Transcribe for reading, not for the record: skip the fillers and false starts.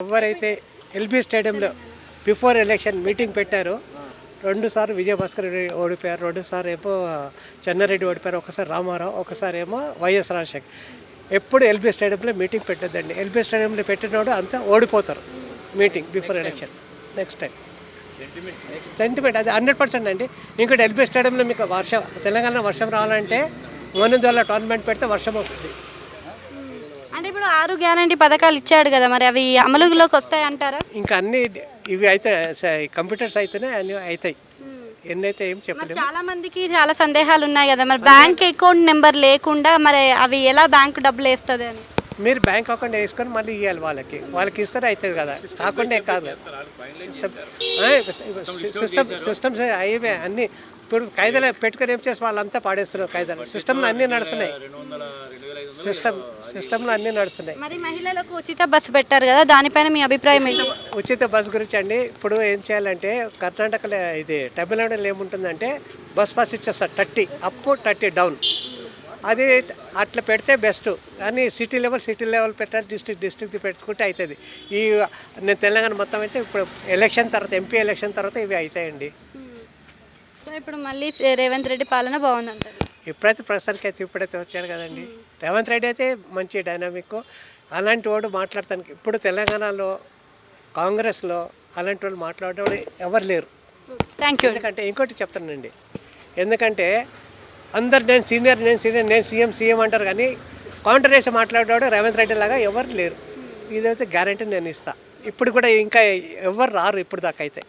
ఎవరైతే ఎల్బీ స్టేడియంలో before election meeting పెట్టారో 2 సార్లు విజయభాస్కర్ రెడ్డి ఓడిపోయారు, 2 సార్లు ఏమో చెన్నారెడ్డి ఓడిపోయారు, ఒకసారి రామారావు, ఒకసారి ఏమో వైఎస్ రాజశేఖర్. ఎప్పుడు ఎల్బీ స్టేడియంలో మీటింగ్ పెట్టద్దండి. ఎల్బీ స్టేడియంలో పెట్టినోడు అంతా ఓడిపోతారు meeting before election. Next time sentiment అది 100% అండి. ఇంకోటి ఎల్బీ స్టేడియంలో మీకు తెలంగాణ వర్షం రావాలంటే మోనందోళ్ళ టోర్నమెంట్ పెడితే వర్షం వస్తుంది. అంటే ఇప్పుడు 6 గ్యారంటీ పథకాలు ఇచ్చాడు కదా, మరి అవి అమలులోకి వస్తాయి అంటారా? ఇంకా అన్ని ఇవి అయితే కంప్యూటర్స్ అయితేనే అన్ని అవుతాయి. ఎన్నైతే ఏం చెప్పలేదు. చాలా మందికి చాలా సందేహాలు ఉన్నాయి కదా, మరి బ్యాంక్ అకౌంట్ నెంబర్ లేకుండా మరి అవి ఎలా బ్యాంక్ డబ్బులు వేస్తుంది అని. మీరు బ్యాంక్ అకౌంట్ వేసుకొని మళ్ళీ ఇవ్వాలి వాళ్ళకి ఇస్తే అవుతుంది కదా, కాకుండా కాదు. సిస్టమ్స్ అయ్యే అన్ని ఇప్పుడు ఖైదాలు పెట్టుకొని ఏం చేసి వాళ్ళంతా పాడేస్తున్నారు. ఖైదాలు సిస్టమ్లో అన్నీ నడుస్తున్నాయి. సిస్టంలో అన్నీ నడుస్తున్నాయి. మరి మహిళలకు ఉచిత బస్సు పెట్టారు కదా, దానిపైన మీ అభిప్రాయం ఏంటి? ఉచిత బస్సు గురించి అండి, ఇప్పుడు ఏం చేయాలంటే కర్ణాటకలో ఇది తమిళనాడులో ఏముంటుందంటే బస్ పాస్ ఇచ్చేస్తారు 30 అప్ 30 డౌన్. అది అట్లా పెడితే బెస్ట్. కానీ సిటీ లెవెల్ పెట్టాలి, డిస్ట్రిక్ట్ పెట్టుకుంటే అవుతుంది. నేను తెలంగాణ మొత్తం అయితే ఇప్పుడు ఎలక్షన్ తర్వాత ఎంపీ ఎలక్షన్ తర్వాత ఇవి అవుతాయండి. సో ఇప్పుడు మళ్ళీ రేవంత్ రెడ్డి పాలన బాగుందంటారు. ఇప్పుడైతే ప్రస్తుతానికి అయితే ఇప్పుడైతే వచ్చాడు కదండి రేవంత్ రెడ్డి, అయితే మంచి డైనామిక్. అలాంటి వాడు మాట్లాడటానికి ఇప్పుడు తెలంగాణలో కాంగ్రెస్లో అలాంటి వాళ్ళు మాట్లాడేవాడు ఎవరు లేరు. Thank you. ఎందుకంటే ఇంకోటి చెప్తానండి, ఎందుకంటే అందరు నేను సీఎం అంటారు, కానీ కౌంటర్ వేసి మాట్లాడేవాడు రేవంత్ రెడ్డి లాగా ఎవరు లేరు. ఇదైతే గ్యారంటీ నేను ఇస్తాను. ఇప్పుడు కూడా ఇంకా ఎవరు రారు ఇప్పుడు దాకా అయితే.